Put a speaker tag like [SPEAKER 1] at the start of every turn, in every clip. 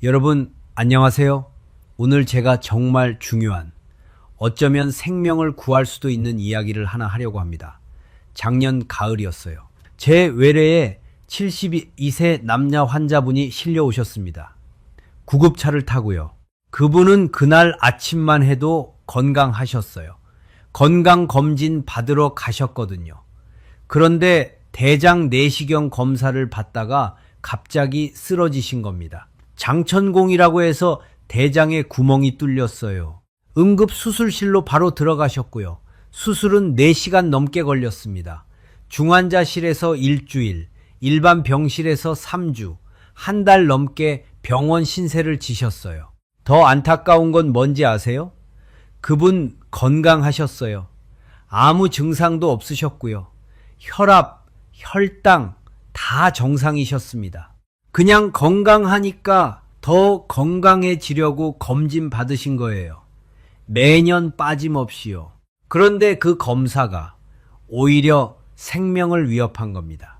[SPEAKER 1] 여러분 안녕하세요. 오늘 제가 정말 중요한, 어쩌면 생명을 구할 수도 있는 이야기를 하나 하려고 합니다. 작년 가을이었어요. 제 외래에 72세 남녀 환자분이 실려오셨습니다. 구급차를 타고요. 그분은 그날 아침만 해도 건강하셨어요. 건강검진 받으러 가셨거든요. 그런데 대장 내시경 검사를 받다가 갑자기 쓰러지신 겁니다. 장천공이라고 해서 대장에 구멍이 뚫렸어요. 응급수술실로 바로 들어가셨고요. 수술은 4시간 넘게 걸렸습니다. 중환자실에서 일주일, 일반 병실에서 3주, 한 달 넘게 병원 신세를 지셨어요. 더 안타까운 건 뭔지 아세요? 그분 건강하셨어요. 아무 증상도 없으셨고요. 혈압, 혈당 다 정상이셨습니다. 그냥 건강하니까 더 건강해지려고 검진 받으신 거예요. 매년 빠짐없이요. 그런데 그 검사가 오히려 생명을 위협한 겁니다.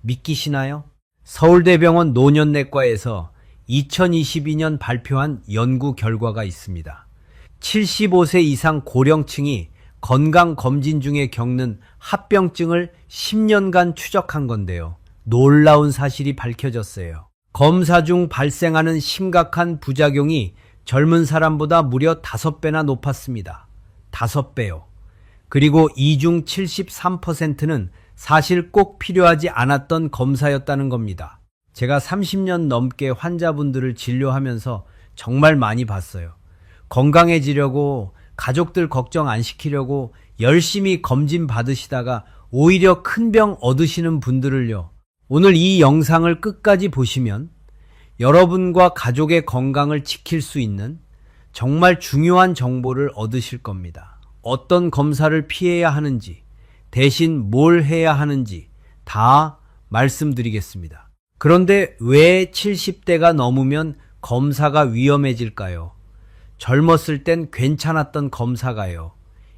[SPEAKER 1] 믿기시나요? 서울대병원 노년내과에서 2022년 발표한 연구 결과가 있습니다. 75세 이상 고령층이 건강검진 중에 겪는 합병증을 10년간 추적한 건데요. 놀라운 사실이 밝혀졌어요. 검사 중 발생하는 심각한 부작용이 젊은 사람보다 무려 5배나 높았습니다. 5배요. 그리고 이 중 73%는 사실 꼭 필요하지 않았던 검사였다는 겁니다. 제가 30년 넘게 환자분들을 진료하면서 정말 많이 봤어요. 건강해지려고, 가족들 걱정 안 시키려고 열심히 검진 받으시다가 오히려 큰 병 얻으시는 분들을요. 오늘 이 영상을 끝까지 보시면 여러분과 가족의 건강을 지킬 수 있는 정말 중요한 정보를 얻으실 겁니다. 어떤 검사를 피해야 하는지, 대신 뭘 해야 하는지 다 말씀드리겠습니다. 그런데 왜 70대가 넘으면 검사가 위험해질까요? 젊었을 땐 괜찮았던 검사가요.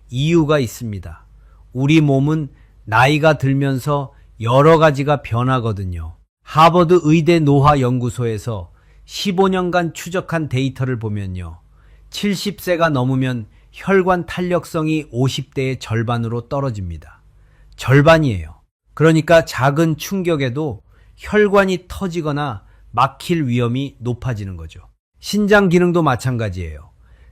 [SPEAKER 1] 이유가 있습니다. 우리 몸은 나이가 들면서 여러 가지가 변하거든요. 하버드 의대 노화연구소에서 15년간 추적한 데이터를 보면요. 70세가 넘으면 혈관 탄력성이 50대의 절반으로 떨어집니다. 절반이에요. 그러니까 작은 충격에도 혈관이 터지거나 막힐 위험이 높아지는 거죠. 신장 기능도 마찬가지예요.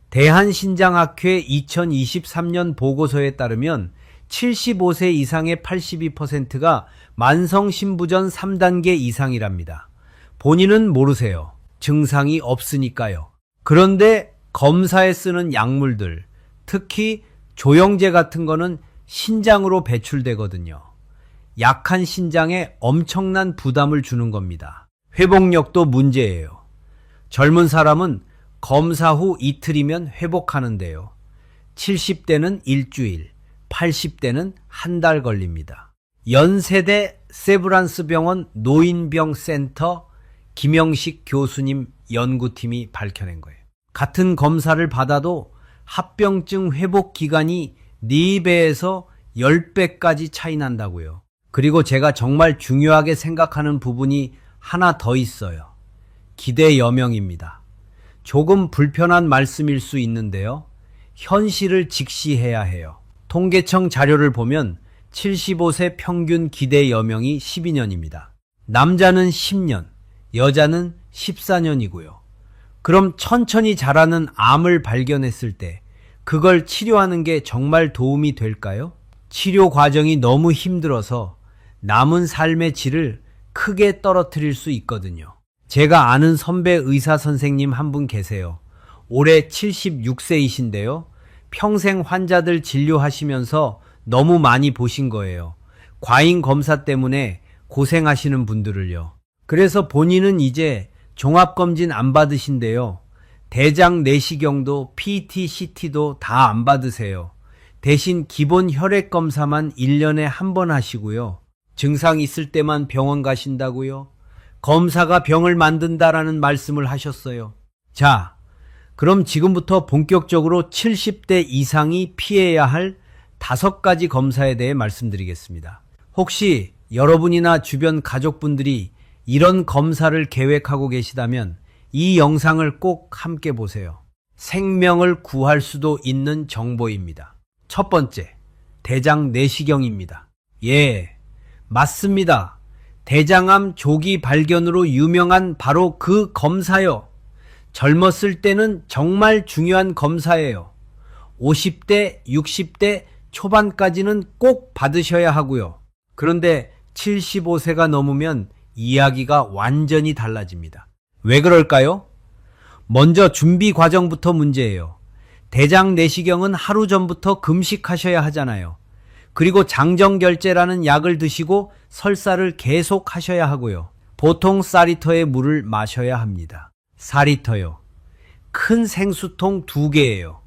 [SPEAKER 1] 대한신장학회 2023년 보고서에 따르면 75세 이상의 82%가 만성신부전 3단계 이상이랍니다. 본인은 모르세요. 증상이 없으니까요. 그런데 검사에 쓰는 약물들, 특히 조영제 같은 거는 신장으로 배출되거든요. 약한 신장에 엄청난 부담을 주는 겁니다. 회복력도 문제예요. 젊은 사람은 검사 후 이틀이면 회복하는데요. 70대는 일주일, 80대는 한 달 걸립니다. 연세대 세브란스 병원 노인병센터 김영식 교수님 연구팀이 밝혀낸 거예요. 같은 검사를 받아도 합병증 회복 기간이 4배에서 10배까지 차이 난다고요. 그리고 제가 정말 중요하게 생각하는 부분이 하나 더 있어요. 기대 여명입니다. 조금 불편한 말씀일 수 있는데요. 현실을 직시해야 해요. 통계청 자료를 보면 75세 평균 기대 여명이 12년입니다. 남자는 10년, 여자는 14년이고요. 그럼 천천히 자라는 암을 발견했을 때 그걸 치료하는 게 정말 도움이 될까요? 치료 과정이 너무 힘들어서 남은 삶의 질을 크게 떨어뜨릴 수 있거든요. 제가 아는 선배 의사 선생님 한 분 계세요. 올해 76세이신데요. 평생 환자들 진료하시면서 너무 많이 보신 거예요. 과잉 검사 때문에 고생하시는 분들을요. 그래서 본인은 이제 종합검진 안 받으신대요. 대장 내시경도 PT, CT도 다 안 받으세요. 대신 기본 혈액 검사만 1년에 한 번 하시고요. 증상 있을 때만 병원 가신다고요. 검사가 병을 만든다라는 말씀을 하셨어요. 자, 그럼 지금부터 본격적으로 70대 이상이 피해야 할 5가지 검사에 대해 말씀드리겠습니다. 혹시 여러분이나 주변 가족분들이 이런 검사를 계획하고 계시다면 이 영상을 꼭 함께 보세요. 생명을 구할 수도 있는 정보입니다. 첫 번째, 대장 내시경입니다. 예, 맞습니다. 대장암 조기 발견으로 유명한 바로 그 검사요. 젊었을 때는 정말 중요한 검사예요. 50대, 60대 초반까지는 꼭 받으셔야 하고요. 그런데 75세가 넘으면 이야기가 완전히 달라집니다. 왜 그럴까요? 먼저 준비 과정부터 문제예요. 대장 내시경은 하루 전부터 금식하셔야 하잖아요. 그리고 장정결제라는 약을 드시고 설사를 계속 하셔야 하고요. 보통 4리터의 물을 마셔야 합니다. 4리터요. 큰 생수통 2개예요.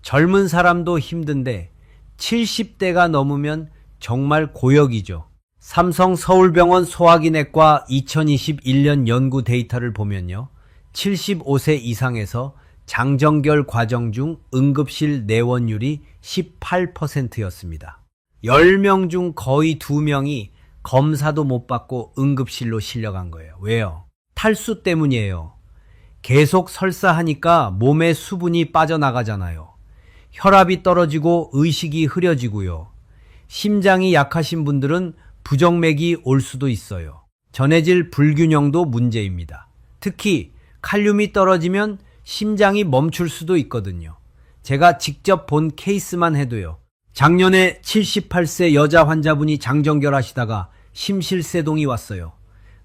[SPEAKER 1] 젊은 사람도 힘든데 70대가 넘으면 정말 고역이죠. 삼성 서울병원 소화기내과 2021년 연구 데이터를 보면요. 75세 이상에서 장정결 과정 중 응급실 내원율이 18%였습니다. 10명 중 거의 2명이 검사도 못 받고 응급실로 실려간 거예요. 왜요? 탈수 때문이에요. 계속 설사하니까 몸에 수분이 빠져나가잖아요. 혈압이 떨어지고 의식이 흐려지고요. 심장이 약하신 분들은 부정맥이 올 수도 있어요. 전해질 불균형도 문제입니다. 특히 칼륨이 떨어지면 심장이 멈출 수도 있거든요. 제가 직접 본 케이스만 해도요. 작년에 78세 여자 환자분이 장정결 하시다가 심실세동이 왔어요.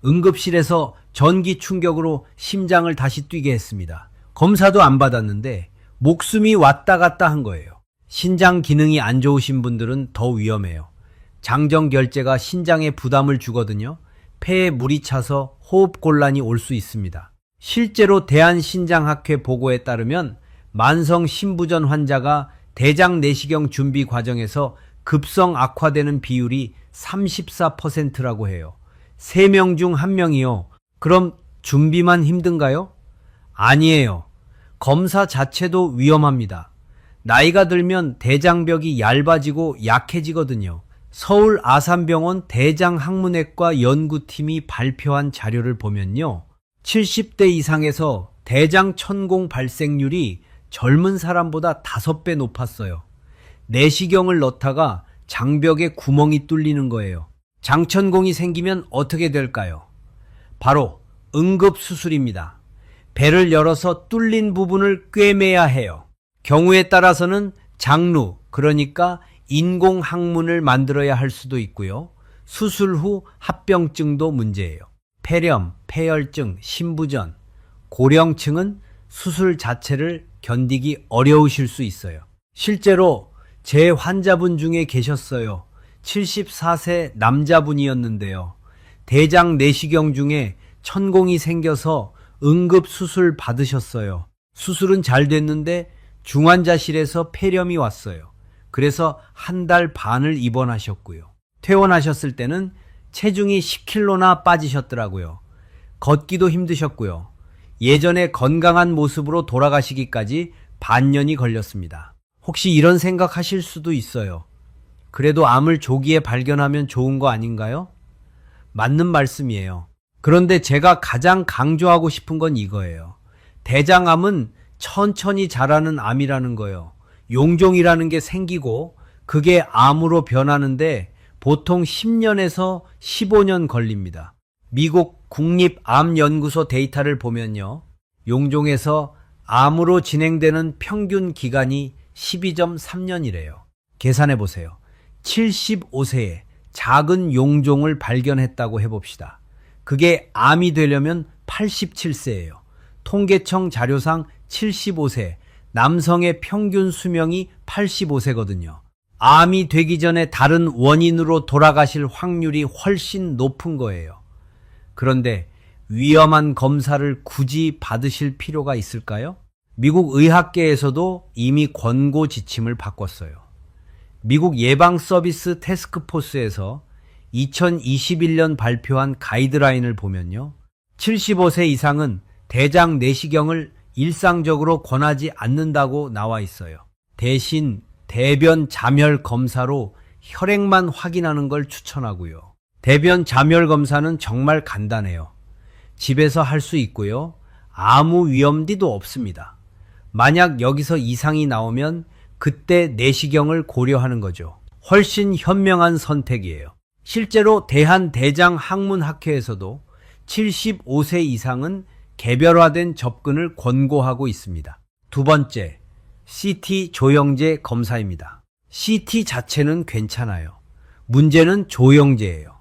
[SPEAKER 1] 응급실에서 전기 충격으로 심장을 다시 뛰게 했습니다. 검사도 안 받았는데 목숨이 왔다 갔다 한 거예요. 신장 기능이 안 좋으신 분들은 더 위험해요. 장정결제가 신장에 부담을 주거든요. 폐에 물이 차서 호흡곤란이 올 수 있습니다. 실제로 대한신장학회 보고에 따르면 만성 심부전 환자가 대장 내시경 준비 과정에서 급성 악화되는 비율이 34%라고 해요. 3명 중 1명이요. 그럼 준비만 힘든가요? 아니에요. 검사 자체도 위험합니다. 나이가 들면 대장벽이 얇아지고 약해지거든요. 서울 아산병원 대장학문외과 연구팀이 발표한 자료를 보면요. 70대 이상에서 대장 천공 발생률이 젊은 사람보다 5배 높았어요. 내시경을 넣다가 장벽에 구멍이 뚫리는 거예요. 장천공이 생기면 어떻게 될까요? 바로 응급수술입니다. 배를 열어서 뚫린 부분을 꿰매야 해요. 경우에 따라서는 장루, 그러니까 인공항문을 만들어야 할 수도 있고요. 수술 후 합병증도 문제예요. 폐렴, 폐혈증, 심부전, 고령층은 수술 자체를 견디기 어려우실 수 있어요. 실제로 제 환자분 중에 계셨어요. 74세 남자분이었는데요. 대장 내시경 중에 천공이 생겨서 응급수술 받으셨어요. 수술은 잘 됐는데 중환자실에서 폐렴이 왔어요. 그래서 1달 반을 입원하셨고요. 퇴원하셨을 때는 체중이 10kg나 빠지셨더라고요. 걷기도 힘드셨고요. 예전에 건강한 모습으로 돌아가시기까지 반년이 걸렸습니다. 혹시 이런 생각하실 수도 있어요. 그래도 암을 조기에 발견하면 좋은 거 아닌가요? 맞는 말씀이에요. 그런데 제가 가장 강조하고 싶은 건 이거예요. 대장암은 천천히 자라는 암이라는 거예요. 용종이라는 게 생기고 그게 암으로 변하는데 보통 10년에서 15년 걸립니다. 미국 국립암연구소 데이터를 보면요. 용종에서 암으로 진행되는 평균 기간이 12.3년이래요. 계산해 보세요. 75세에 작은 용종을 발견했다고 해봅시다. 그게 암이 되려면 87세예요. 통계청 자료상 75세, 남성의 평균 수명이 85세거든요. 암이 되기 전에 다른 원인으로 돌아가실 확률이 훨씬 높은 거예요. 그런데 위험한 검사를 굳이 받으실 필요가 있을까요? 미국 의학계에서도 이미 권고 지침을 바꿨어요. 미국 예방서비스 태스크포스에서 2021년 발표한 가이드라인을 보면요. 75세 이상은 대장 내시경을 일상적으로 권하지 않는다고 나와 있어요. 대신 대변 잠열 검사로 혈액만 확인하는 걸 추천하고요. 대변 잠열 검사는 정말 간단해요. 집에서 할 수 있고요. 아무 위험도 없습니다. 만약 여기서 이상이 나오면 그때 내시경을 고려하는 거죠. 훨씬 현명한 선택이에요. 실제로 대한대장학문학회에서도 75세 이상은 개별화된 접근을 권고하고 있습니다. 두 번째, CT 조영제 검사입니다. CT 자체는 괜찮아요. 문제는 조영제예요.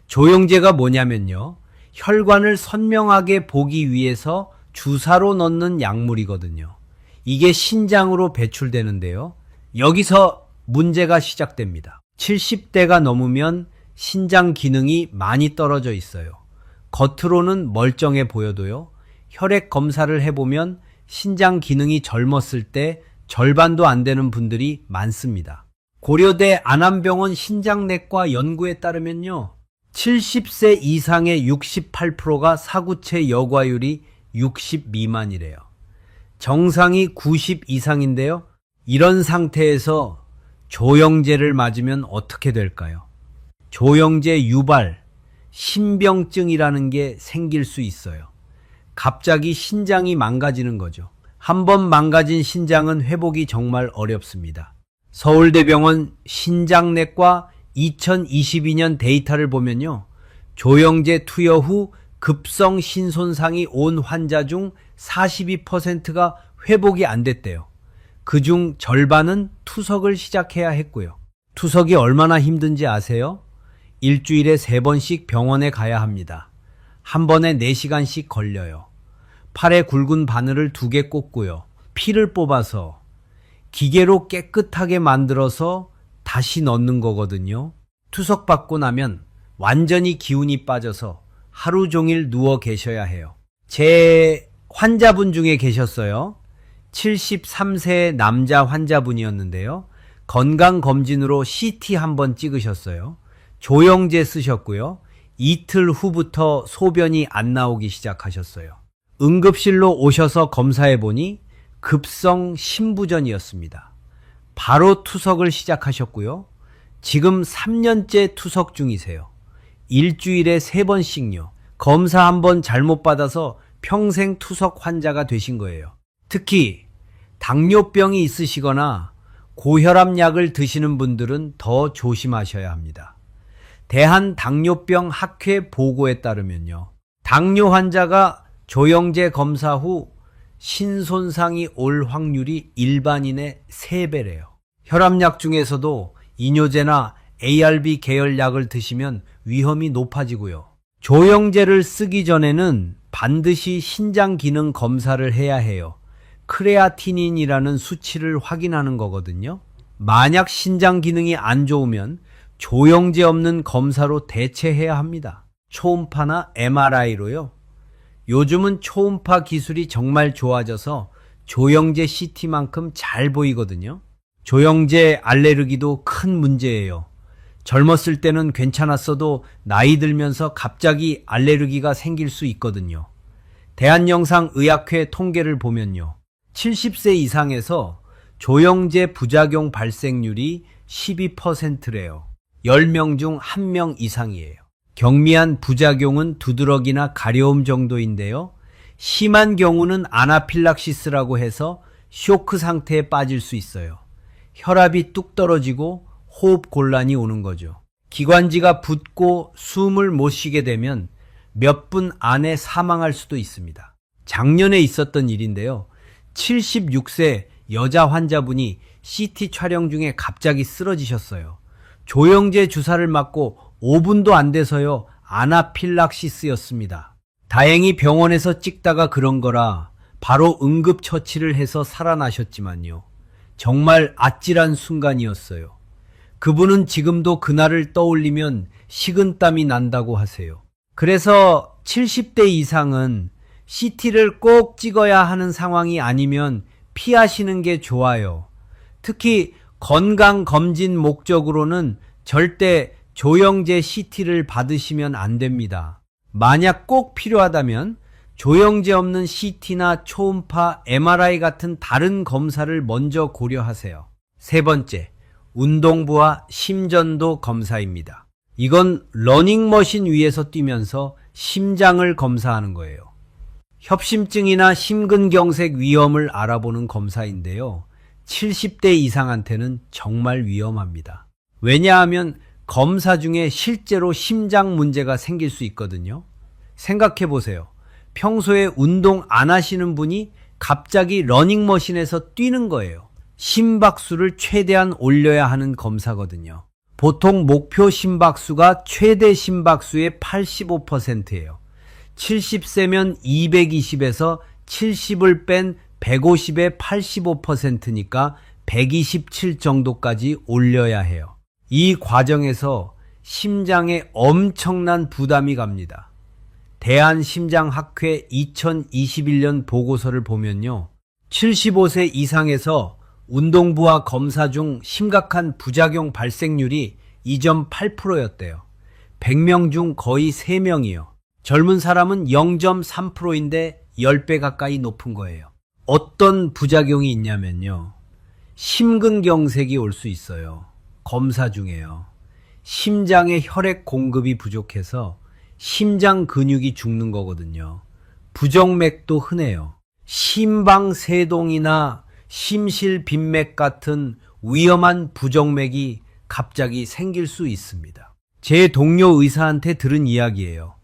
[SPEAKER 1] 조영제가 뭐냐면요, 혈관을 선명하게 보기 위해서 주사로 넣는 약물이거든요. 이게 신장으로 배출되는데요. 여기서 문제가 시작됩니다. 70대가 넘으면 신장 기능이 많이 떨어져 있어요. 겉으로는 멀쩡해 보여도요, 혈액 검사를 해보면 신장 기능이 젊었을 때 절반도 안 되는 분들이 많습니다. 고려대 안암병원 신장내과 연구에 따르면요, 70세 이상의 68%가 사구체 여과율이 60 미만이래요. 정상이 90 이상인데요. 이런 상태에서 조영제를 맞으면 어떻게 될까요? 조영제 유발, 신병증이라는 게 생길 수 있어요. 갑자기 신장이 망가지는 거죠. 한번 망가진 신장은 회복이 정말 어렵습니다. 서울대병원 신장내과 2022년 데이터를 보면요, 조영제 투여 후 급성 신손상이 온 환자 중 42%가 회복이 안 됐대요. 그중 절반은 투석을 시작해야 했고요. 투석이 얼마나 힘든지 아세요? 일주일에 3번씩 병원에 가야 합니다. 한 번에 4시간씩 걸려요. 팔에 굵은 바늘을 2개 꽂고요. 피를 뽑아서 기계로 깨끗하게 만들어서 다시 넣는 거거든요. 투석 받고 나면 완전히 기운이 빠져서 하루 종일 누워 계셔야 해요. 제 환자분 중에 계셨어요. 73세 남자 환자분이었는데요. 건강검진으로 CT 한번 찍으셨어요. 조영제 쓰셨고요. 이틀 후부터 소변이 안 나오기 시작하셨어요. 응급실로 오셔서 검사해보니 급성 심부전이었습니다. 바로 투석을 시작하셨고요. 지금 3년째 투석 중이세요. 일주일에 3번씩요. 검사 한번 잘못 받아서 평생 투석 환자가 되신 거예요. 특히 당뇨병이 있으시거나 고혈압약을 드시는 분들은 더 조심하셔야 합니다. 대한당뇨병학회 보고에 따르면요, 당뇨 환자가 조영제 검사 후 신손상이 올 확률이 일반인의 3배래요. 혈압약 중에서도 이뇨제나 ARB 계열 약을 드시면 위험이 높아지고요. 조영제를 쓰기 전에는 반드시 신장 기능 검사를 해야 해요. 크레아티닌이라는 수치를 확인하는 거거든요. 만약 신장 기능이 안 좋으면 조영제 없는 검사로 대체해야 합니다. 초음파나 MRI로요. 요즘은 초음파 기술이 정말 좋아져서 조영제 CT만큼 잘 보이거든요. 조영제 알레르기도 큰 문제예요. 젊었을 때는 괜찮았어도 나이 들면서 갑자기 알레르기가 생길 수 있거든요. 대한영상의학회 통계를 보면요, 70세 이상에서 조영제 부작용 발생률이 12%래요. 10명 중 1명 이상이에요. 경미한 부작용은 두드러기나 가려움 정도인데요. 심한 경우는 아나필락시스라고 해서 쇼크 상태에 빠질 수 있어요. 혈압이 뚝 떨어지고 호흡 곤란이 오는 거죠. 기관지가 붓고 숨을 못 쉬게 되면 몇 분 안에 사망할 수도 있습니다. 작년에 있었던 일인데요. 76세 여자 환자분이 CT 촬영 중에 갑자기 쓰러지셨어요. 조영제 주사를 맞고 5분도 안 돼서요, 아나필락시스였습니다. 다행히 병원에서 찍다가 그런 거라 바로 응급처치를 해서 살아나셨지만요, 정말 아찔한 순간이었어요. 그분은 지금도 그날을 떠올리면 식은땀이 난다고 하세요. 그래서 70대 이상은 CT를 꼭 찍어야 하는 상황이 아니면 피하시는 게 좋아요. 특히 건강검진 목적으로는 절대 조영제 CT를 받으시면 안 됩니다. 만약 꼭 필요하다면 조영제 없는 CT나 초음파, MRI 같은 다른 검사를 먼저 고려하세요. 세 번째, 운동부와 심전도 검사입니다. 이건 러닝머신 위에서 뛰면서 심장을 검사하는 거예요. 협심증이나 심근경색 위험을 알아보는 검사인데요. 70대 이상한테는 정말 위험합니다. 왜냐하면 검사 중에 실제로 심장 문제가 생길 수 있거든요. 생각해 보세요. 평소에 운동 안 하시는 분이 갑자기 러닝머신에서 뛰는 거예요. 심박수를 최대한 올려야 하는 검사거든요. 보통 목표 심박수가 최대 심박수의 85%예요. 70세면 220에서 70을 뺀 150의 85%니까 127 정도까지 올려야 해요. 이 과정에서 심장에 엄청난 부담이 갑니다. 대한심장학회 2021년 보고서를 보면요. 75세 이상에서 운동부와 검사 중 심각한 부작용 발생률이 2.8%였대요. 100명 중 거의 3명이요. 젊은 사람은 0.3%인데 10배 가까이 높은 거예요. 어떤 부작용이 있냐면요. 심근경색이 올 수 있어요. 검사 중에요. 심장에 혈액 공급이 부족해서 심장 근육이 죽는 거거든요. 부정맥도 흔해요. 심방세동이나 심실빈맥 같은 위험한 부정맥이 갑자기 생길 수 있습니다. 제 동료 의사한테 들은 이야기예요.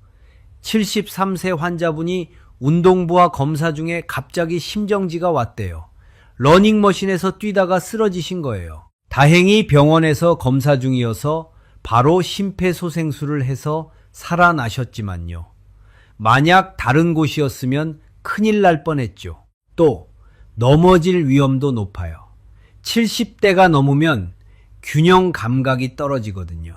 [SPEAKER 1] 73세 환자분이 운동부와 검사 중에 갑자기 심정지가 왔대요. 러닝머신에서 뛰다가 쓰러지신 거예요. 다행히 병원에서 검사 중이어서 바로 심폐소생술을 해서 살아나셨지만요. 만약 다른 곳이었으면 큰일 날 뻔했죠. 또 넘어질 위험도 높아요. 70대가 넘으면 균형 감각이 떨어지거든요.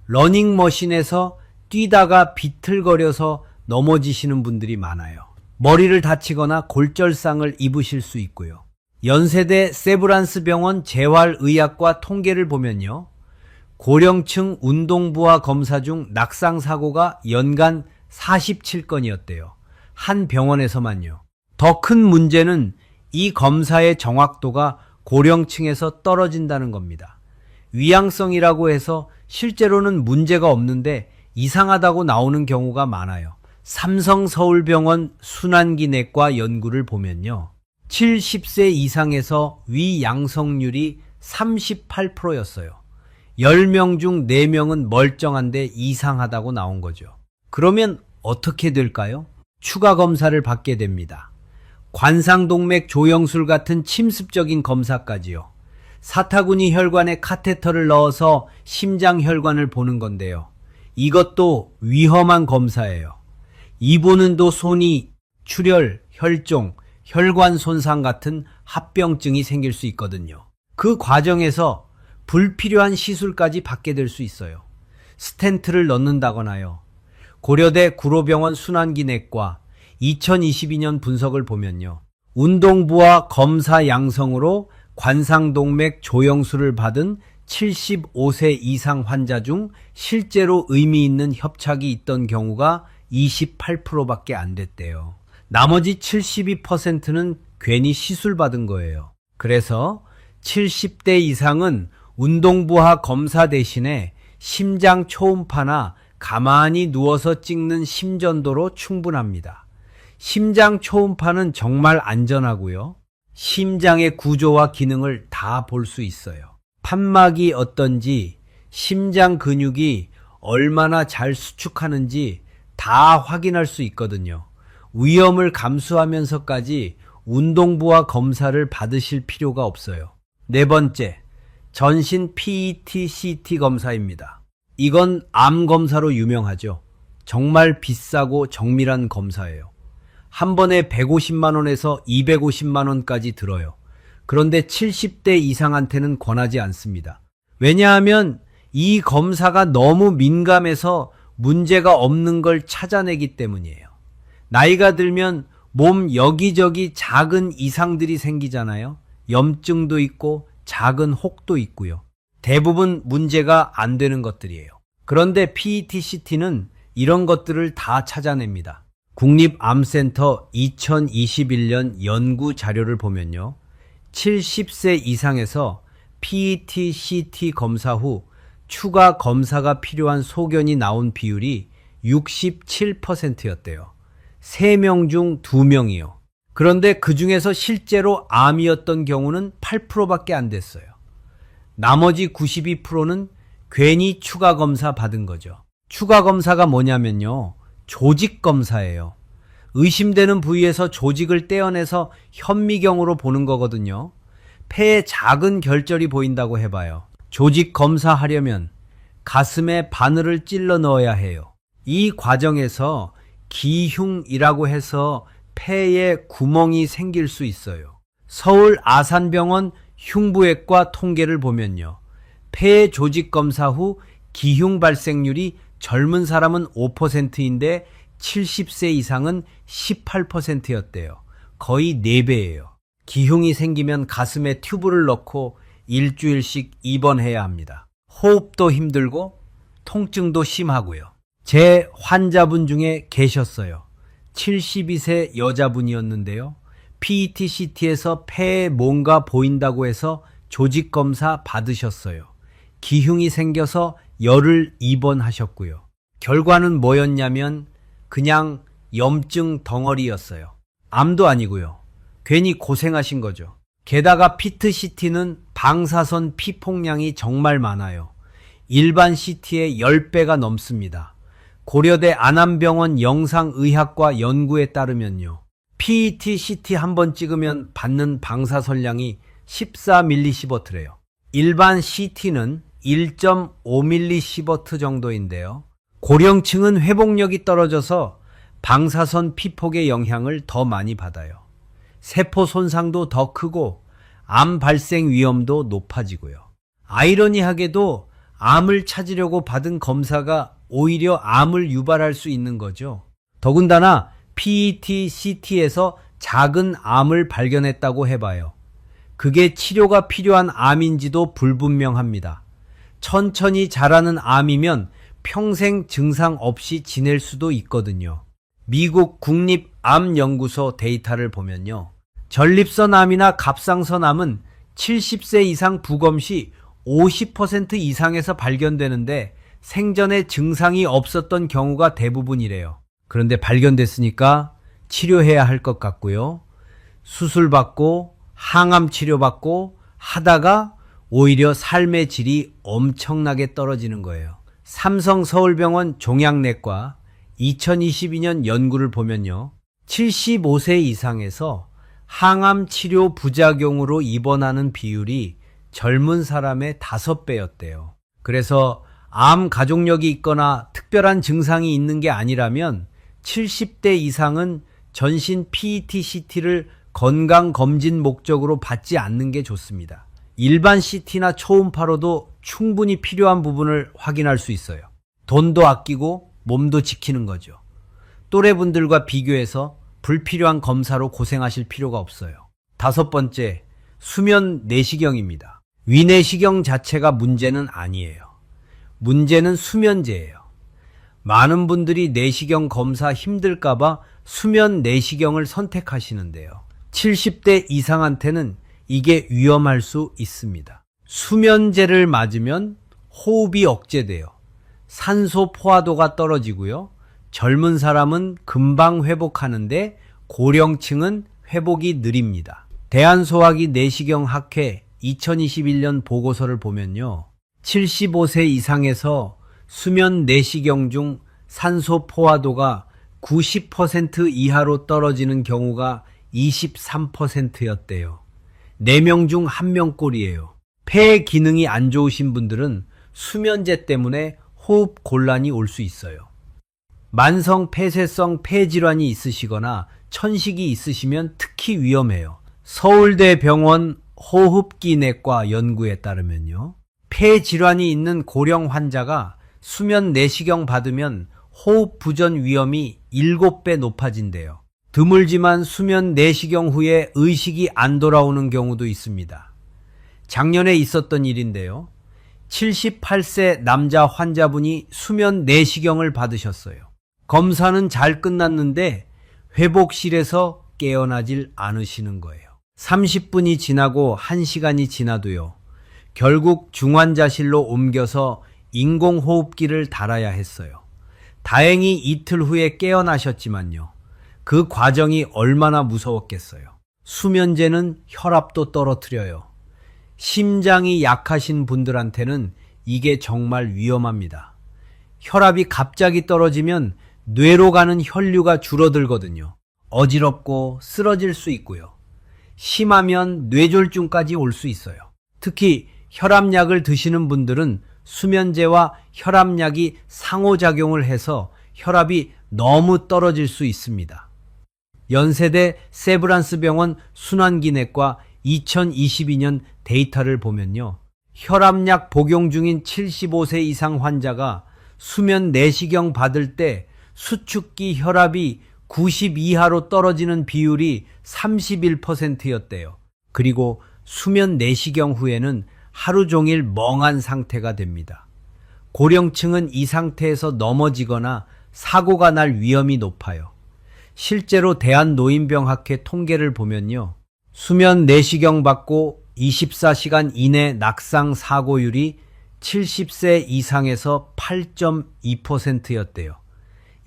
[SPEAKER 1] 러닝머신에서 뛰다가 비틀거려서 넘어지시는 분들이 많아요. 머리를 다치거나 골절상을 입으실 수 있고요. 연세대 세브란스 병원 재활의학과 통계를 보면요. 고령층 운동부와 검사 중 낙상사고가 연간 47건이었대요. 한 병원에서만요. 더 큰 문제는 이 검사의 정확도가 고령층에서 떨어진다는 겁니다. 위양성이라고 해서 실제로는 문제가 없는데 이상하다고 나오는 경우가 많아요. 삼성서울병원 순환기내과 연구를 보면요. 70세 이상에서 위양성률이 38%였어요. 10명 중 4명은 멀쩡한데 이상하다고 나온 거죠. 그러면 어떻게 될까요? 추가 검사를 받게 됩니다. 관상동맥 조영술 같은 침습적인 검사까지요. 사타구니 혈관에 카테터를 넣어서 심장 혈관을 보는 건데요. 이것도 위험한 검사예요. 이 보는도 손이 출혈, 혈종, 혈관 손상 같은 합병증이 생길 수 있거든요. 그 과정에서 불필요한 시술까지 받게 될 수 있어요. 스텐트를 넣는다거나요. 고려대 구로병원 순환기내과 2022년 분석을 보면요. 운동부와 검사 양성으로 관상동맥 조영술을 받은 75세 이상 환자 중 실제로 의미 있는 협착이 있던 경우가 28%밖에 안 됐대요. 나머지 72%는 괜히 시술 받은 거예요. 그래서 70대 이상은 운동부와 검사 대신에 심장 초음파나 가만히 누워서 찍는 심전도로 충분합니다. 심장 초음파는 정말 안전하고요. 심장의 구조와 기능을 다 볼 수 있어요. 판막이 어떤지, 심장 근육이 얼마나 잘 수축하는지 다 확인할 수 있거든요. 위험을 감수하면서까지 운동부와 검사를 받으실 필요가 없어요. 네 번째, 전신 PET-CT 검사입니다. 이건 암 검사로 유명하죠. 정말 비싸고 정밀한 검사예요. 한 번에 150만 원에서 250만 원까지 들어요. 그런데 70대 이상한테는 권하지 않습니다. 왜냐하면 이 검사가 너무 민감해서 문제가 없는 걸 찾아내기 때문이에요. 나이가 들면 몸 여기저기 작은 이상들이 생기잖아요. 염증도 있고 작은 혹도 있고요. 대부분 문제가 안 되는 것들이에요. 그런데 PET-CT는 이런 것들을 다 찾아냅니다. 국립암센터 2021년 연구 자료를 보면요. 70세 이상에서 PET-CT 검사 후 추가 검사가 필요한 소견이 나온 비율이 67%였대요. 3명 중 2명이요. 그런데 그 중에서 실제로 암이었던 경우는 8%밖에 안 됐어요. 나머지 92%는 괜히 추가 검사 받은 거죠. 추가 검사가 뭐냐면요. 조직 검사예요. 의심되는 부위에서 조직을 떼어내서 현미경으로 보는 거거든요. 폐에 작은 결절이 보인다고 해봐요. 조직 검사하려면 가슴에 바늘을 찔러 넣어야 해요. 이 과정에서 기흉이라고 해서 폐에 구멍이 생길 수 있어요. 서울 아산병원 흉부외과 통계를 보면요. 폐 조직 검사 후 기흉 발생률이 젊은 사람은 5%인데 70세 이상은 18%였대요. 거의 4배예요. 기흉이 생기면 가슴에 튜브를 넣고 일주일씩 입원해야 합니다. 호흡도 힘들고 통증도 심하고요. 제 환자분 중에 계셨어요. 72세 여자분이었는데요. PET-CT에서 폐에 뭔가 보인다고 해서 조직 검사 받으셨어요. 기흉이 생겨서 열흘 입원하셨고요. 결과는 뭐였냐면 그냥 염증 덩어리였어요. 암도 아니고요. 괜히 고생하신 거죠. 게다가 PET-CT는 방사선 피폭량이 정말 많아요. 일반 CT의 10배가 넘습니다. 고려대 안암병원 영상의학과 연구에 따르면요. PET-CT 한 번 찍으면 받는 방사선량이 14mSv래요. 일반 CT는 1.5mSv 정도인데요. 고령층은 회복력이 떨어져서 방사선 피폭의 영향을 더 많이 받아요. 세포 손상도 더 크고 암 발생 위험도 높아지고요. 아이러니하게도 암을 찾으려고 받은 검사가 오히려 암을 유발할 수 있는 거죠. 더군다나 PET-CT에서 작은 암을 발견했다고 해봐요. 그게 치료가 필요한 암인지도 불분명합니다. 천천히 자라는 암이면 평생 증상 없이 지낼 수도 있거든요. 미국 국립암연구소 데이터를 보면요. 전립선암이나 갑상선암은 70세 이상 부검 시 50% 이상에서 발견되는데 생전에 증상이 없었던 경우가 대부분이래요. 그런데 발견됐으니까 치료해야 할 것 같고요. 수술받고 항암 치료받고 하다가 오히려 삶의 질이 엄청나게 떨어지는 거예요. 삼성서울병원 종양내과 2022년 연구를 보면요. 75세 이상에서 항암 치료 부작용으로 입원하는 비율이 젊은 사람의 5배였대요. 그래서 암 가족력이 있거나 특별한 증상이 있는 게 아니라면 70대 이상은 전신 PET-CT를 건강검진 목적으로 받지 않는 게 좋습니다. 일반 CT나 초음파로도 충분히 필요한 부분을 확인할 수 있어요. 돈도 아끼고 몸도 지키는 거죠. 또래분들과 비교해서 불필요한 검사로 고생하실 필요가 없어요. 5번째, 수면 내시경입니다. 위내시경 자체가 문제는 아니에요. 문제는 수면제예요. 많은 분들이 내시경 검사 힘들까봐 수면 내시경을 선택하시는데요. 70대 이상한테는 이게 위험할 수 있습니다. 수면제를 맞으면 호흡이 억제돼요. 산소 포화도가 떨어지고요. 젊은 사람은 금방 회복하는데 고령층은 회복이 느립니다. 대한소화기 내시경학회 2021년 보고서를 보면요. 75세 이상에서 수면 내시경 중 산소 포화도가 90% 이하로 떨어지는 경우가 23%였대요. 4명 중 1명 꼴이에요. 폐 기능이 안 좋으신 분들은 수면제 때문에 호흡 곤란이 올 수 있어요. 만성 폐쇄성 폐질환이 있으시거나 천식이 있으시면 특히 위험해요. 서울대병원 호흡기내과 연구에 따르면요. 폐질환이 있는 고령 환자가 수면 내시경 받으면 호흡 부전 위험이 7배 높아진대요. 드물지만 수면 내시경 후에 의식이 안 돌아오는 경우도 있습니다. 작년에 있었던 일인데요. 78세 남자 환자분이 수면 내시경을 받으셨어요. 검사는 잘 끝났는데 회복실에서 깨어나질 않으시는 거예요. 30분이 지나고 1시간이 지나도요. 결국 중환자실로 옮겨서 인공호흡기를 달아야 했어요. 다행히 이틀 후에 깨어나셨지만요. 그 과정이 얼마나 무서웠겠어요. 수면제는 혈압도 떨어뜨려요. 심장이 약하신 분들한테는 이게 정말 위험합니다. 혈압이 갑자기 떨어지면 뇌로 가는 혈류가 줄어들거든요. 어지럽고 쓰러질 수 있고요. 심하면 뇌졸중까지 올 수 있어요. 특히 혈압약을 드시는 분들은 수면제와 혈압약이 상호작용을 해서 혈압이 너무 떨어질 수 있습니다. 연세대 세브란스 병원 순환기내과 2022년 데이터를 보면요. 혈압약 복용 중인 75세 이상 환자가 수면 내시경 받을 때 수축기 혈압이 90 이하로 떨어지는 비율이 31%였대요. 그리고 수면 내시경 후에는 하루 종일 멍한 상태가 됩니다. 고령층은 이 상태에서 넘어지거나 사고가 날 위험이 높아요. 실제로 대한노인병학회 통계를 보면요. 수면 내시경 받고 24시간 이내 낙상 사고율이 70세 이상에서 8.2%였대요.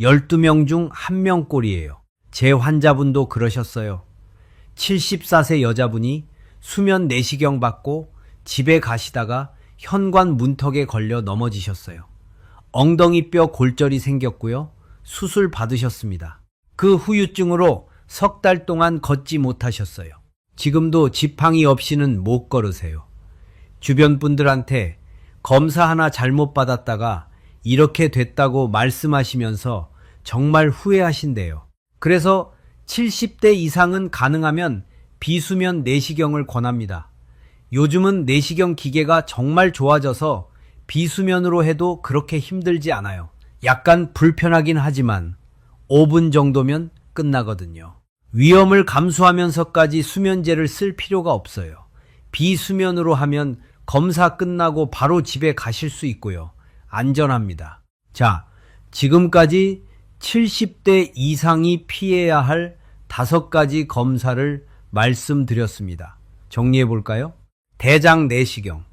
[SPEAKER 1] 12명 중 1명꼴이에요. 제 환자분도 그러셨어요. 74세 여자분이 수면 내시경 받고 집에 가시다가 현관 문턱에 걸려 넘어지셨어요. 엉덩이뼈 골절이 생겼고요. 수술 받으셨습니다. 그 후유증으로 석 달 동안 걷지 못하셨어요. 지금도 지팡이 없이는 못 걸으세요. 주변 분들한테 검사 하나 잘못 받았다가 이렇게 됐다고 말씀하시면서 정말 후회하신대요. 그래서 70대 이상은 가능하면 비수면 내시경을 권합니다. 요즘은 내시경 기계가 정말 좋아져서 비수면으로 해도 그렇게 힘들지 않아요. 약간 불편하긴 하지만 5분 정도면 끝나거든요. 위험을 감수하면서까지 수면제를 쓸 필요가 없어요. 비수면으로 하면 검사 끝나고 바로 집에 가실 수 있고요. 안전합니다. 자, 지금까지 70대 이상이 피해야 할 5가지 검사를 말씀드렸습니다. 정리해 볼까요? 대장 내시경,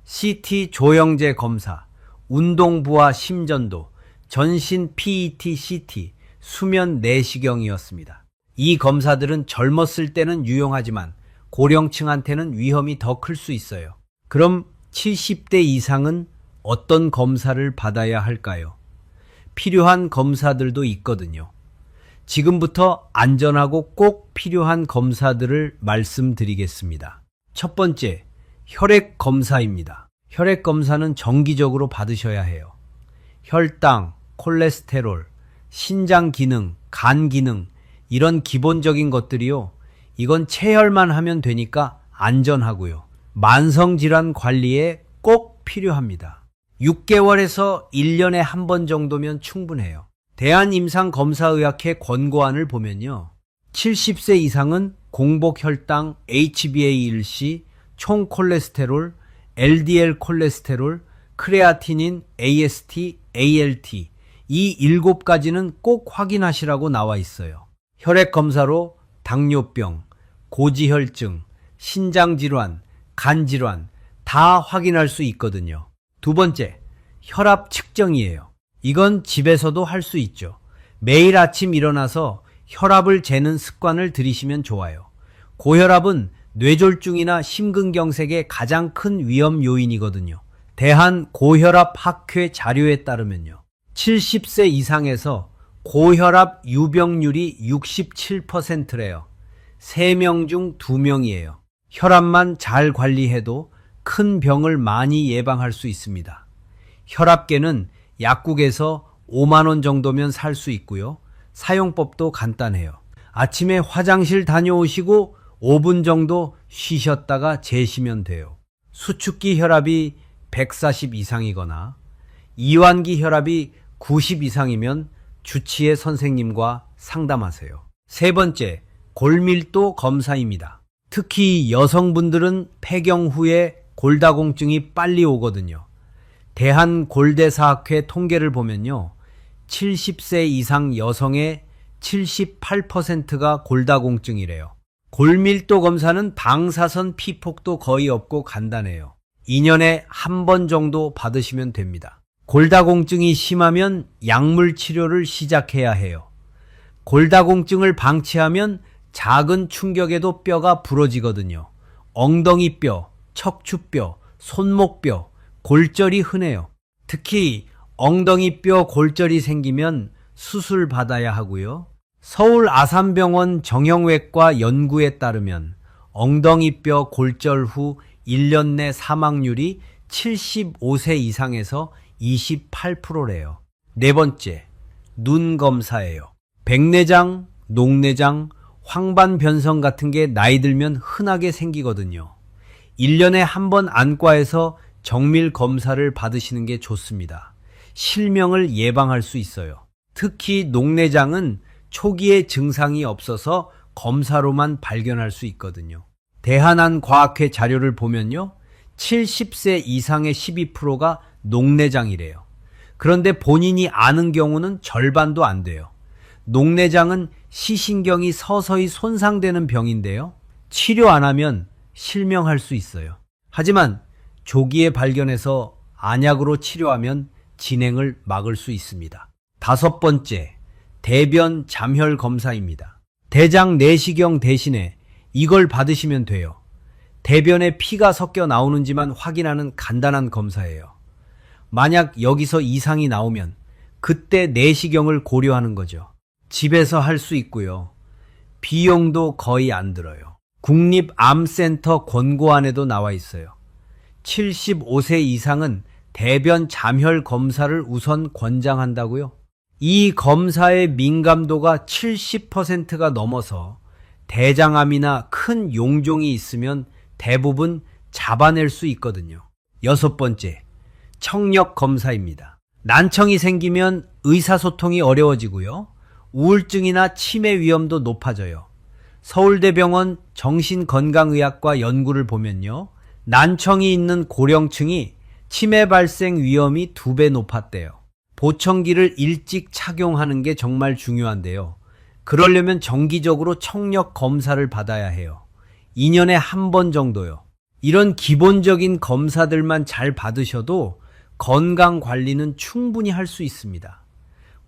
[SPEAKER 1] CT 조영제 검사, 운동부와 심전도, 전신 PET CT, 수면 내시경이었습니다. 이 검사들은 젊었을 때는 유용하지만 고령층한테는 위험이 더 클 수 있어요. 그럼 70대 이상은 어떤 검사를 받아야 할까요? 필요한 검사들도 있거든요. 지금부터 안전하고 꼭 필요한 검사들을 말씀드리겠습니다. 첫 번째, 혈액 검사입니다. 혈액 검사는 정기적으로 받으셔야 해요. 혈당, 콜레스테롤, 신장 기능, 간 기능, 이런 기본적인 것들이요. 이건 체혈만 하면 되니까 안전하고요. 만성질환 관리에 꼭 필요합니다. 6개월에서 1년에 한 번 정도면 충분해요. 대한임상검사의학회 권고안을 보면요. 70세 이상은 공복혈당, HbA1c, 총콜레스테롤, LDL 콜레스테롤, 크레아티닌, AST, ALT 이 7가지는 꼭 확인하시라고 나와 있어요. 혈액검사로 당뇨병, 고지혈증, 신장질환, 간질환 다 확인할 수 있거든요. 두 번째, 혈압 측정이에요. 이건 집에서도 할 수 있죠. 매일 아침 일어나서 혈압을 재는 습관을 들이시면 좋아요. 고혈압은 뇌졸중이나 심근경색의 가장 큰 위험 요인이거든요. 대한고혈압학회 자료에 따르면요. 70세 이상에서 고혈압 유병률이 67%래요. 3명 중 2명이에요. 혈압만 잘 관리해도 큰 병을 많이 예방할 수 있습니다. 혈압계는 약국에서 5만 원 정도면 살 수 있고요. 사용법도 간단해요. 아침에 화장실 다녀오시고 5분 정도 쉬셨다가 재시면 돼요. 수축기 혈압이 140 이상이거나 이완기 혈압이 90 이상이면 주치의 선생님과 상담하세요. 세 번째, 골밀도 검사입니다. 특히 여성분들은 폐경 후에 골다공증이 빨리 오거든요. 대한골대사학회 통계를 보면요. 70세 이상 여성의 78%가 골다공증이래요. 골밀도 검사는 방사선 피폭도 거의 없고 간단해요. 2년에 한 번 정도 받으시면 됩니다. 골다공증이 심하면 약물 치료를 시작해야 해요. 골다공증을 방치하면 작은 충격에도 뼈가 부러지거든요. 엉덩이뼈, 척추뼈, 손목뼈, 골절이 흔해요. 특히 엉덩이뼈 골절이 생기면 수술 받아야 하고요. 서울 아산병원 정형외과 연구에 따르면 엉덩이뼈 골절 후 1년 내 사망률이 75세 이상에서 28%래요. 네 번째, 눈 검사예요. 백내장, 녹내장, 황반변성 같은 게 나이 들면 흔하게 생기거든요. 1년에 한 번 안과에서 정밀 검사를 받으시는 게 좋습니다. 실명을 예방할 수 있어요. 특히 녹내장은 초기에 증상이 없어서 검사로만 발견할 수 있거든요. 대한안과학회 자료를 보면요. 70세 이상의 12%가 녹내장이래요. 그런데 본인이 아는 경우는 절반도 안 돼요. 녹내장은 시신경이 서서히 손상되는 병인데요. 치료 안 하면 실명할 수 있어요. 하지만 조기에 발견해서 안약으로 치료하면 진행을 막을 수 있습니다. 다섯 번째, 대변 잠혈 검사입니다. 대장 내시경 대신에 이걸 받으시면 돼요. 대변에 피가 섞여 나오는지만 확인하는 간단한 검사예요. 만약 여기서 이상이 나오면 그때 내시경을 고려하는 거죠. 집에서 할 수 있고요. 비용도 거의 안 들어요. 국립암센터 권고안에도 나와 있어요. 75세 이상은 대변 잠혈 검사를 우선 권장한다고요. 이 검사의 민감도가 70%가 넘어서 대장암이나 큰 용종이 있으면 대부분 잡아낼 수 있거든요. 여섯 번째, 청력 검사입니다. 난청이 생기면 의사소통이 어려워지고요. 우울증이나 치매 위험도 높아져요. 서울대병원 정신건강의학과 연구를 보면요. 난청이 있는 고령층이 치매 발생 위험이 2배 높았대요. 보청기를 일찍 착용하는 게 정말 중요한데요. 그러려면 정기적으로 청력 검사를 받아야 해요. 2년에 한 번 정도요. 이런 기본적인 검사들만 잘 받으셔도 건강 관리는 충분히 할 수 있습니다.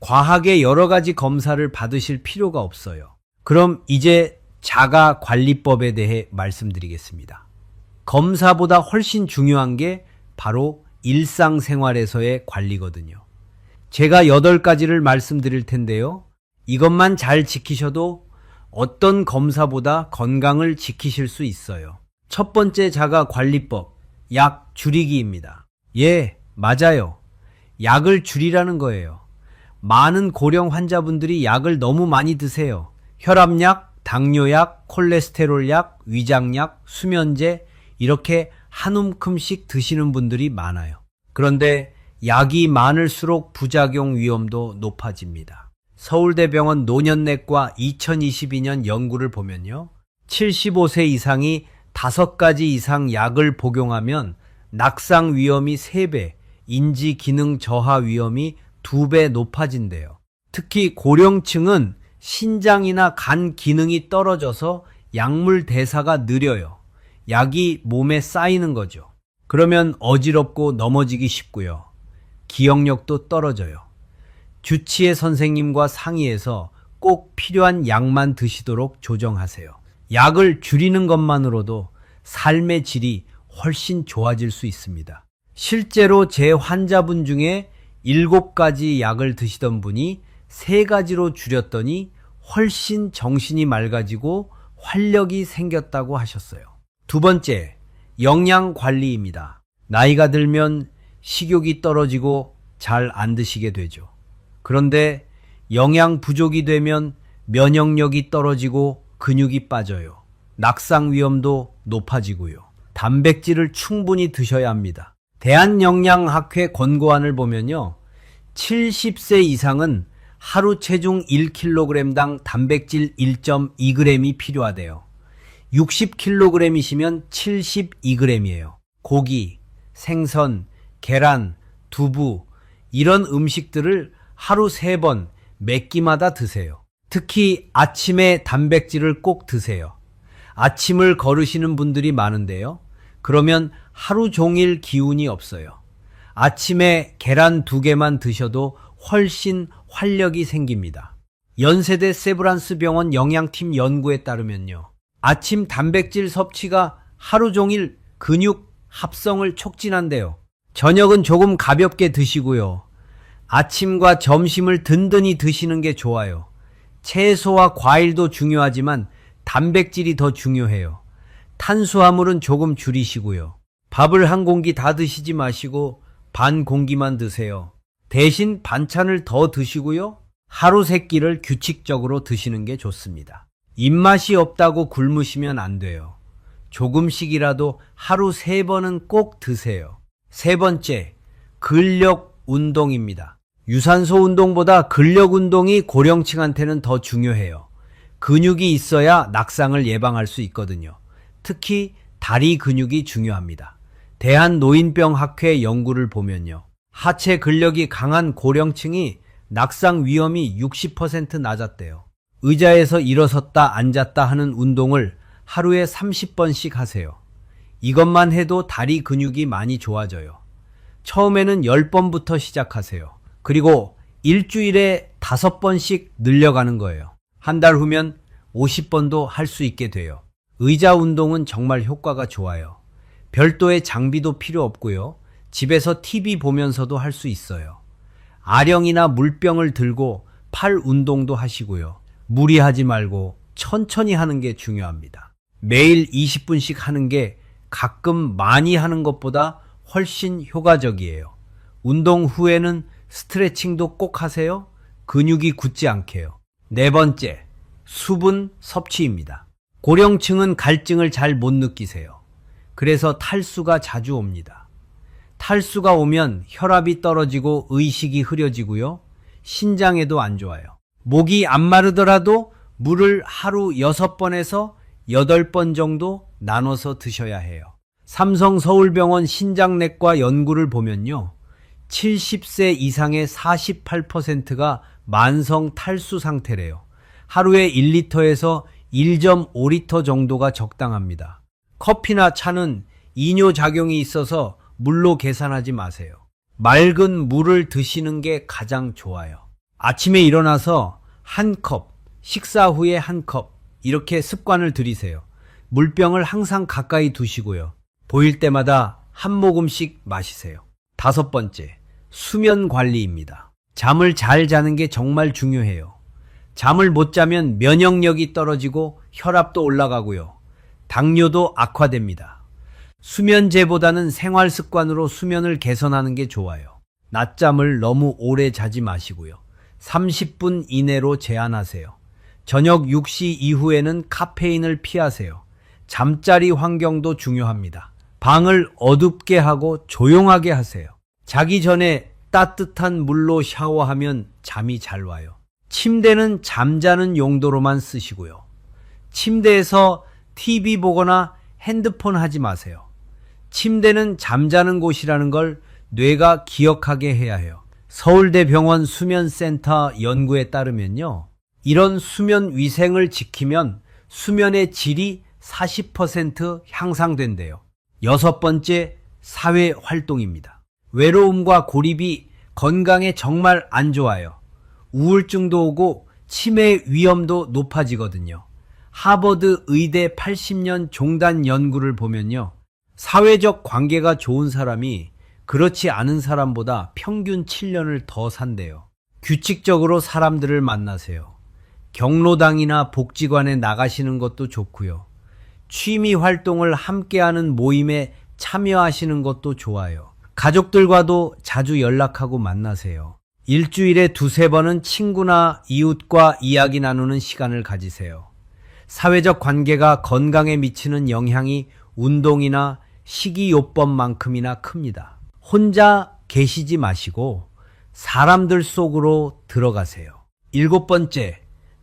[SPEAKER 1] 과하게 여러 가지 검사를 받으실 필요가 없어요. 그럼 이제 자가관리법에 대해 말씀드리겠습니다. 검사보다 훨씬 중요한 게 바로 일상생활에서의 관리거든요. 제가 8가지를 말씀드릴 텐데요. 이것만 잘 지키셔도 어떤 검사보다 건강을 지키실 수 있어요. 첫 번째 자가관리법, 약 줄이기입니다. 예, 맞아요. 약을 줄이라는 거예요. 많은 고령 환자분들이 약을 너무 많이 드세요. 혈압약, 당뇨약, 콜레스테롤약, 위장약, 수면제 이렇게 한 움큼씩 드시는 분들이 많아요. 그런데 약이 많을수록 부작용 위험도 높아집니다. 서울대병원 노년내과 2022년 연구를 보면요. 75세 이상이 5가지 이상 약을 복용하면 낙상 위험이 3배, 인지 기능 저하 위험이 2배 높아진대요. 특히 고령층은 신장이나 간 기능이 떨어져서 약물 대사가 느려요. 약이 몸에 쌓이는 거죠. 그러면 어지럽고 넘어지기 쉽고요. 기억력도 떨어져요. 주치의 선생님과 상의해서 꼭 필요한 약만 드시도록 조정하세요. 약을 줄이는 것만으로도 삶의 질이 훨씬 좋아질 수 있습니다. 실제로 제 환자분 중에 7가지 약을 드시던 분이 3가지로 줄였더니 훨씬 정신이 맑아지고 활력이 생겼다고 하셨어요. 두 번째, 영양 관리입니다. 나이가 들면 식욕이 떨어지고 잘 안 드시게 되죠. 그런데 영양 부족이 되면 면역력이 떨어지고 근육이 빠져요. 낙상 위험도 높아지고요. 단백질을 충분히 드셔야 합니다. 대한영양학회 권고안을 보면요. 70세 이상은 하루 체중 1kg당 단백질 1.2g이 필요하대요. 60kg이시면 72g이에요. 고기, 생선, 계란, 두부 이런 음식들을 하루 3번 몇 끼마다 드세요. 특히 아침에 단백질을 꼭 드세요. 아침을 거르시는 분들이 많은데요. 그러면 하루 종일 기운이 없어요. 아침에 계란 2개만 드셔도 훨씬 활력이 생깁니다. 연세대 세브란스 병원 영양팀 연구에 따르면요. 아침 단백질 섭취가 하루 종일 근육 합성을 촉진한대요. 저녁은 조금 가볍게 드시고요. 아침과 점심을 든든히 드시는 게 좋아요. 채소와 과일도 중요하지만 단백질이 더 중요해요. 탄수화물은 조금 줄이시고요. 밥을 한 공기 다 드시지 마시고 반 공기만 드세요. 대신 반찬을 더 드시고요. 하루 3끼를 규칙적으로 드시는 게 좋습니다. 입맛이 없다고 굶으시면 안 돼요. 조금씩이라도 하루 3번은 꼭 드세요. 세 번째, 근력 운동입니다. 유산소 운동보다 근력 운동이 고령층한테는 더 중요해요. 근육이 있어야 낙상을 예방할 수 있거든요. 특히 다리 근육이 중요합니다. 대한노인병학회 연구를 보면요. 하체 근력이 강한 고령층이 낙상 위험이 60% 낮았대요. 의자에서 일어섰다 앉았다 하는 운동을 하루에 30번씩 하세요. 이것만 해도 다리 근육이 많이 좋아져요. 처음에는 10번부터 시작하세요. 그리고 일주일에 5번씩 늘려가는 거예요. 한 달 후면 50번도 할 수 있게 돼요. 의자 운동은 정말 효과가 좋아요. 별도의 장비도 필요 없고요. 집에서 TV 보면서도 할 수 있어요. 아령이나 물병을 들고 팔 운동도 하시고요. 무리하지 말고 천천히 하는 게 중요합니다. 매일 20분씩 하는 게 가끔 많이 하는 것보다 훨씬 효과적이에요. 운동 후에는 스트레칭도 꼭 하세요. 근육이 굳지 않게요. 네 번째, 수분 섭취입니다. 고령층은 갈증을 잘 못 느끼세요. 그래서 탈수가 자주 옵니다. 탈수가 오면 혈압이 떨어지고 의식이 흐려지고요. 신장에도 안 좋아요. 목이 안 마르더라도 물을 하루 6번에서 8번 정도 나눠서 드셔야 해요. 삼성서울병원 신장내과 연구를 보면요. 70세 이상의 48%가 만성 탈수 상태래요. 하루에 1리터에서 1.5리터 정도가 적당합니다. 커피나 차는 이뇨작용이 있어서 물로 계산하지 마세요. 맑은 물을 드시는 게 가장 좋아요. 아침에 일어나서 한 컵, 식사 후에 한 컵, 이렇게 습관을 들이세요. 물병을 항상 가까이 두시고요. 보일 때마다 한 모금씩 마시세요. 5번째, 수면 관리입니다. 잠을 잘 자는 게 정말 중요해요. 잠을 못 자면 면역력이 떨어지고 혈압도 올라가고요. 당뇨도 악화됩니다. 수면제보다는 생활 습관으로 수면을 개선하는 게 좋아요. 낮잠을 너무 오래 자지 마시고요. 30분 이내로 제한하세요. 저녁 6시 이후에는 카페인을 피하세요. 잠자리 환경도 중요합니다. 방을 어둡게 하고 조용하게 하세요. 자기 전에 따뜻한 물로 샤워하면 잠이 잘 와요. 침대는 잠자는 용도로만 쓰시고요. 침대에서 TV 보거나 핸드폰 하지 마세요. 침대는 잠자는 곳이라는 걸 뇌가 기억하게 해야 해요. 서울대병원 수면센터 연구에 따르면요. 이런 수면 위생을 지키면 수면의 질이 40% 향상된대요. 6번째, 사회 활동입니다. 외로움과 고립이 건강에 정말 안 좋아요. 우울증도 오고 치매 위험도 높아지거든요. 하버드 의대 80년 종단 연구를 보면요. 사회적 관계가 좋은 사람이 그렇지 않은 사람보다 평균 7년을 더 산대요. 규칙적으로 사람들을 만나세요. 경로당이나 복지관에 나가시는 것도 좋고요. 취미 활동을 함께하는 모임에 참여하시는 것도 좋아요. 가족들과도 자주 연락하고 만나세요. 일주일에 2-3번은 친구나 이웃과 이야기 나누는 시간을 가지세요. 사회적 관계가 건강에 미치는 영향이 운동이나 식이요법만큼이나 큽니다. 혼자 계시지 마시고 사람들 속으로 들어가세요. 7번째,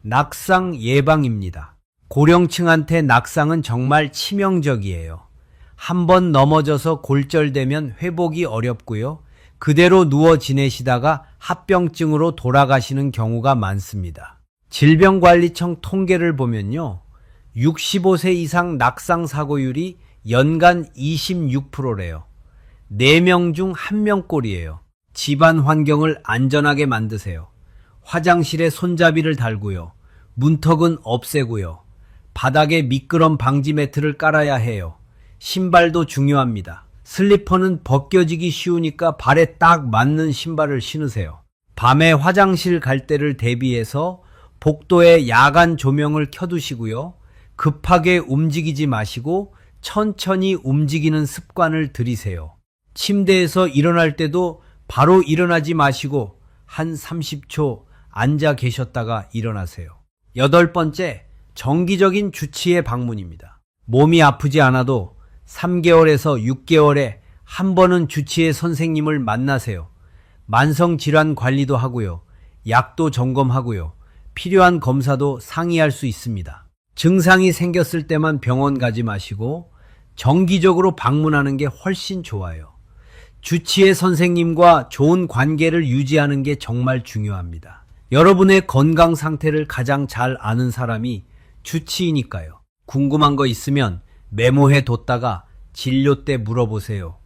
[SPEAKER 1] 낙상 예방입니다. 고령층한테 낙상은 정말 치명적이에요. 한번 넘어져서 골절되면 회복이 어렵고요. 그대로 누워 지내시다가 합병증으로 돌아가시는 경우가 많습니다. 질병관리청 통계를 보면요. 65세 이상 낙상 사고율이 연간 26%래요. 4명 중 1명꼴이에요. 집안 환경을 안전하게 만드세요. 화장실에 손잡이를 달고요. 문턱은 없애고요. 바닥에 미끄럼 방지 매트를 깔아야 해요. 신발도 중요합니다. 슬리퍼는 벗겨지기 쉬우니까 발에 딱 맞는 신발을 신으세요. 밤에 화장실 갈 때를 대비해서 복도에 야간 조명을 켜두시고요. 급하게 움직이지 마시고 천천히 움직이는 습관을 들이세요. 침대에서 일어날 때도 바로 일어나지 마시고 한 30초 앉아 계셨다가 일어나세요. 8번째, 정기적인 주치의 방문입니다. 몸이 아프지 않아도 3개월에서 6개월에 한 번은 주치의 선생님을 만나세요. 만성질환 관리도 하고요. 약도 점검하고요. 필요한 검사도 상의할 수 있습니다. 증상이 생겼을 때만 병원 가지 마시고 정기적으로 방문하는 게 훨씬 좋아요. 주치의 선생님과 좋은 관계를 유지하는 게 정말 중요합니다. 여러분의 건강 상태를 가장 잘 아는 사람이 주치의니까요. 궁금한 거 있으면 메모해 뒀다가 진료 때 물어보세요.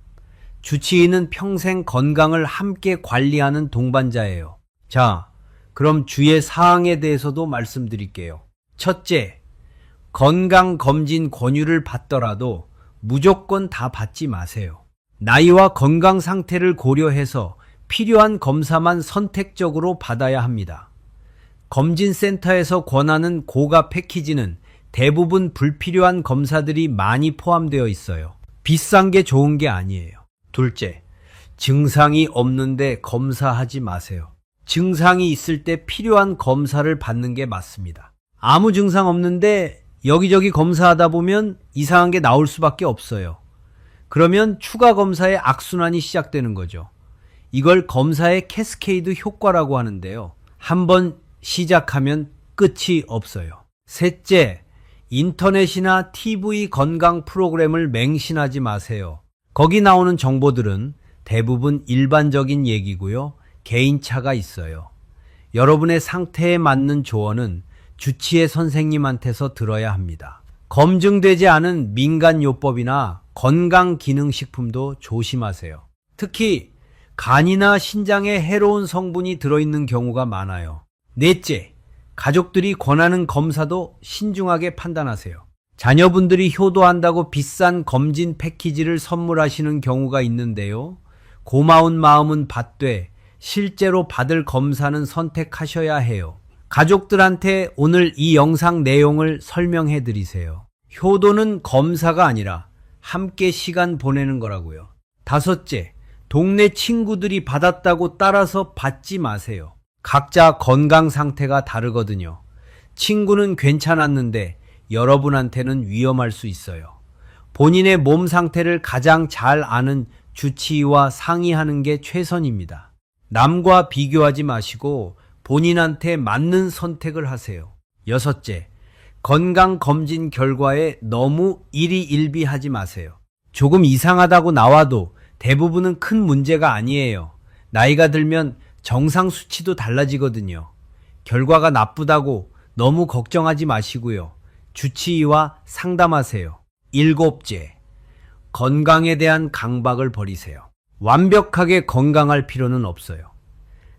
[SPEAKER 1] 주치의는 평생 건강을 함께 관리하는 동반자예요. 자, 그럼 주의 사항에 대해서도 말씀드릴게요. 첫째, 건강검진 권유를 받더라도 무조건 다 받지 마세요. 나이와 건강 상태를 고려해서 필요한 검사만 선택적으로 받아야 합니다. 검진센터에서 권하는 고가 패키지는 대부분 불필요한 검사들이 많이 포함되어 있어요. 비싼 게 좋은 게 아니에요. 둘째, 증상이 없는데 검사하지 마세요. 증상이 있을 때 필요한 검사를 받는 게 맞습니다. 아무 증상 없는데 여기저기 검사하다 보면 이상한 게 나올 수밖에 없어요. 그러면 추가 검사의 악순환이 시작되는 거죠. 이걸 검사의 캐스케이드 효과라고 하는데요. 한번 시작하면 끝이 없어요. 셋째, 인터넷이나 TV 건강 프로그램을 맹신하지 마세요. 거기 나오는 정보들은 대부분 일반적인 얘기고요. 개인차가 있어요. 여러분의 상태에 맞는 조언은 주치의 선생님한테서 들어야 합니다. 검증되지 않은 민간요법이나 건강기능식품도 조심하세요. 특히 간이나 신장에 해로운 성분이 들어있는 경우가 많아요. 넷째, 가족들이 권하는 검사도 신중하게 판단하세요. 자녀분들이 효도한다고 비싼 검진 패키지를 선물하시는 경우가 있는데요. 고마운 마음은 받되 실제로 받을 검사는 선택하셔야 해요. 가족들한테 오늘 이 영상 내용을 설명해 드리세요. 효도는 검사가 아니라 함께 시간 보내는 거라고요. 다섯째, 동네 친구들이 받았다고 따라서 받지 마세요. 각자 건강 상태가 다르거든요. 친구는 괜찮았는데 여러분한테는 위험할 수 있어요. 본인의 몸 상태를 가장 잘 아는 주치의와 상의하는 게 최선입니다. 남과 비교하지 마시고 본인한테 맞는 선택을 하세요. 여섯째, 건강검진 결과에 너무 일희일비하지 마세요. 조금 이상하다고 나와도 대부분은 큰 문제가 아니에요. 나이가 들면 정상 수치도 달라지거든요. 결과가 나쁘다고 너무 걱정하지 마시고요. 주치의와 상담하세요. 일곱째, 건강에 대한 강박을 버리세요. 완벽하게 건강할 필요는 없어요.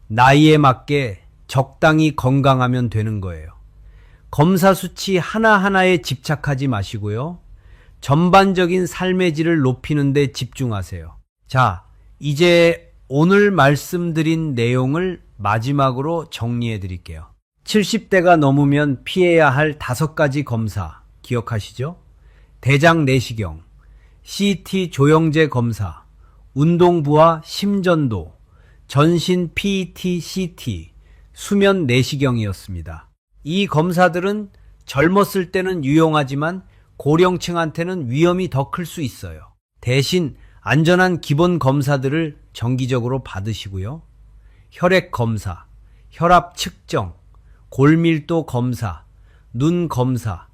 [SPEAKER 1] 나이에 맞게 적당히 건강하면 되는 거예요. 검사 수치 하나하나에 집착하지 마시고요. 전반적인 삶의 질을 높이는 데 집중하세요. 자, 이제 오늘 말씀드린 내용을 마지막으로 정리해 드릴게요. 70대가 넘으면 피해야 할 5가지 검사 기억하시죠? 대장 내시경, CT 조영제 검사, 운동부와 심전도, 전신 PET CT, 수면 내시경이었습니다. 이 검사들은 젊었을 때는 유용하지만 고령층한테는 위험이 더 클 수 있어요. 대신 안전한 기본 검사들을 정기적으로 받으시고요. 혈액 검사, 혈압 측정, 골밀도 검사, 눈 검사,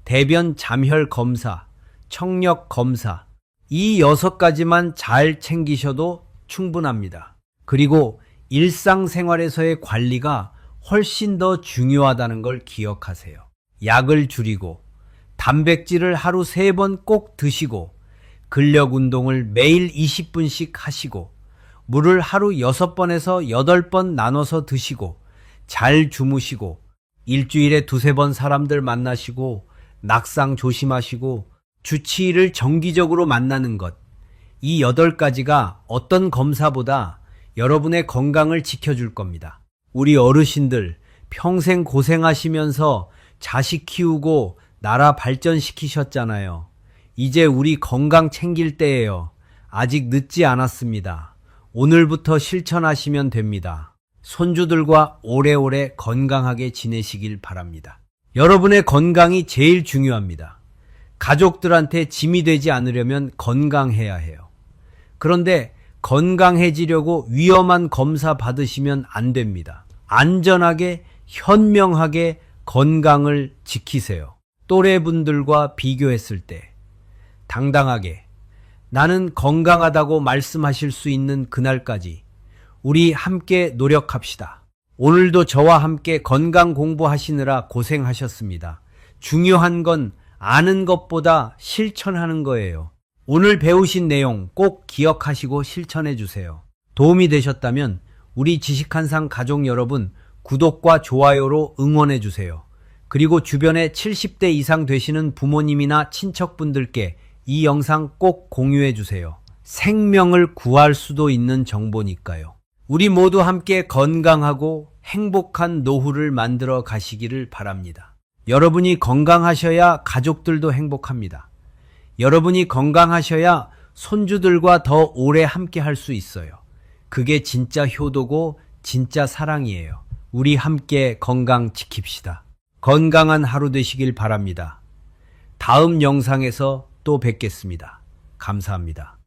[SPEAKER 1] 대변 잠혈 검사, 청력 검사, 이 6가지만 잘 챙기셔도 충분합니다. 그리고 일상생활에서의 관리가 훨씬 더 중요하다는 걸 기억하세요. 약을 줄이고 단백질을 하루 3번 꼭 드시고 근력 운동을 매일 20분씩 하시고 물을 하루 6번에서 8번 나눠서 드시고 잘 주무시고 일주일에 두세 번 사람들 만나시고 낙상 조심하시고 주치의를 정기적으로 만나는 것. 이 8가지가 어떤 검사보다 여러분의 건강을 지켜줄 겁니다. 우리 어르신들 평생 고생하시면서 자식 키우고 나라 발전시키셨잖아요. 이제 우리 건강 챙길 때예요. 아직 늦지 않았습니다. 오늘부터 실천하시면 됩니다. 손주들과 오래오래 건강하게 지내시길 바랍니다. 여러분의 건강이 제일 중요합니다. 가족들한테 짐이 되지 않으려면 건강해야 해요. 그런데 건강해지려고 위험한 검사 받으시면 안 됩니다. 안전하게, 현명하게 건강을 지키세요. 또래분들과 비교했을 때 당당하게 나는 건강하다고 말씀하실 수 있는 그날까지 우리 함께 노력합시다. 오늘도 저와 함께 건강 공부하시느라 고생하셨습니다. 중요한 건 아는 것보다 실천하는 거예요. 오늘 배우신 내용 꼭 기억하시고 실천해 주세요. 도움이 되셨다면 우리 지식한상 가족 여러분 구독과 좋아요로 응원해 주세요. 그리고 주변에 70대 이상 되시는 부모님이나 친척분들께 이 영상 꼭 공유해 주세요. 생명을 구할 수도 있는 정보니까요. 우리 모두 함께 건강하고 행복한 노후를 만들어 가시기를 바랍니다. 여러분이 건강하셔야 가족들도 행복합니다. 여러분이 건강하셔야 손주들과 더 오래 함께 할 수 있어요. 그게 진짜 효도고 진짜 사랑이에요. 우리 함께 건강 지킵시다. 건강한 하루 되시길 바랍니다. 다음 영상에서 또 뵙겠습니다. 감사합니다.